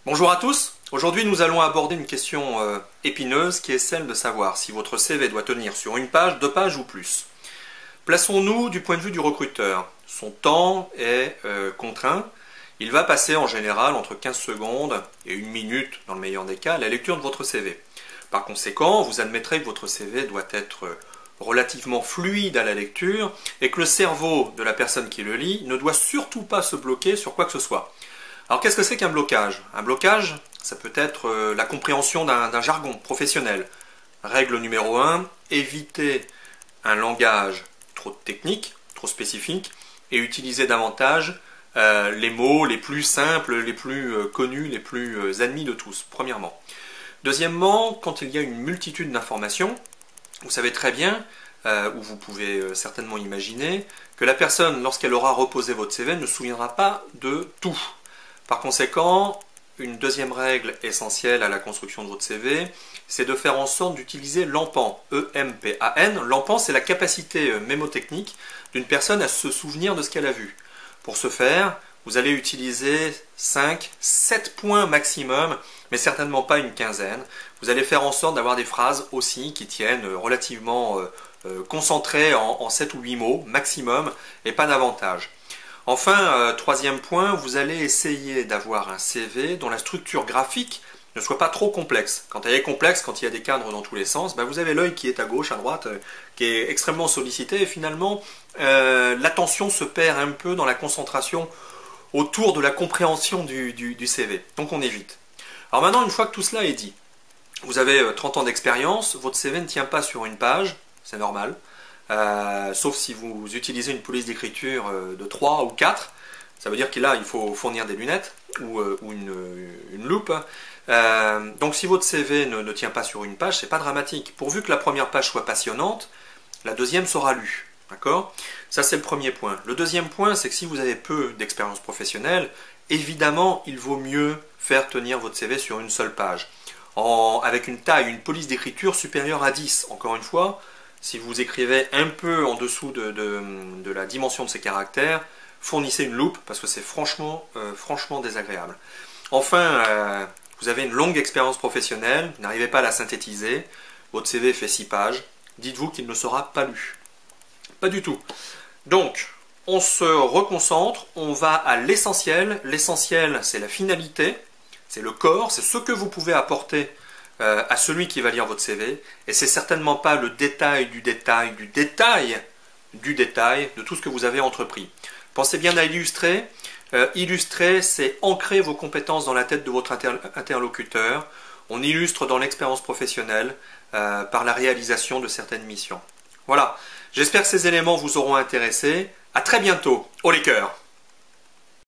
Bonjour à tous, aujourd'hui nous allons aborder une question épineuse qui est celle de savoir si votre CV doit tenir sur une page, deux pages ou plus. Plaçons-nous du point de vue du recruteur. Son temps est contraint. Il va passer en général entre 15 secondes et une minute dans le meilleur des cas à la lecture de votre CV. Par conséquent, vous admettrez que votre CV doit être relativement fluide à la lecture et que le cerveau de la personne qui le lit ne doit surtout pas se bloquer sur quoi que ce soit. Alors qu'est-ce que c'est qu'un blocage? Un blocage, ça peut être la compréhension d'un jargon professionnel. Règle numéro 1, éviter un langage trop technique, trop spécifique, et utiliser davantage les mots les plus simples, les plus connus, les plus admis de tous, premièrement. Deuxièmement, quand il y a une multitude d'informations, vous savez très bien, ou vous pouvez certainement imaginer, que la personne, lorsqu'elle aura reposé votre CV, ne se souviendra pas de tout. Par conséquent, une deuxième règle essentielle à la construction de votre CV, c'est de faire en sorte d'utiliser l'empan, E-M-P-A-N. L'empan, c'est la capacité mémotechnique d'une personne à se souvenir de ce qu'elle a vu. Pour ce faire, vous allez utiliser 5, 7 points maximum, mais certainement pas une quinzaine. Vous allez faire en sorte d'avoir des phrases aussi qui tiennent relativement concentrées en 7 ou 8 mots maximum, et pas davantage. Enfin, troisième point, vous allez essayer d'avoir un CV dont la structure graphique ne soit pas trop complexe. Quand elle est complexe, quand il y a des cadres dans tous les sens, vous avez l'œil qui est à gauche, à droite, qui est extrêmement sollicité et finalement l'attention se perd un peu dans la concentration autour de la compréhension du CV. Donc on évite. Alors maintenant, une fois que tout cela est dit, vous avez 30 ans d'expérience, votre CV ne tient pas sur une page, c'est normal. Sauf si vous utilisez une police d'écriture de 3 ou 4, ça veut dire que là il faut fournir des lunettes ou une loupe. Donc si votre CV ne tient pas sur une page, c'est pas dramatique. Pourvu que la première page soit passionnante, la deuxième sera lue. D'accord? Ça c'est le premier point. Le deuxième point, c'est que si vous avez peu d'expérience professionnelle, évidemment il vaut mieux faire tenir votre CV sur une seule page. Avec une taille, une police d'écriture supérieure à 10, encore une fois. Si vous écrivez un peu en dessous de la dimension de ces caractères, fournissez une loupe parce que c'est franchement désagréable. Enfin, vous avez une longue expérience professionnelle, vous n'arrivez pas à la synthétiser, votre CV fait 6 pages, dites-vous qu'il ne sera pas lu. Pas du tout. Donc, on se reconcentre, on va à l'essentiel. L'essentiel, c'est la finalité, c'est le corps, c'est ce que vous pouvez apporter à celui qui va lire votre CV, et c'est certainement pas le détail du détail du détail du détail de tout ce que vous avez entrepris. Pensez bien à illustrer. Illustrer, c'est ancrer vos compétences dans la tête de votre interlocuteur. On illustre dans l'expérience professionnelle par la réalisation de certaines missions. Voilà, j'espère que ces éléments vous auront intéressé. À très bientôt. Haut les cœurs!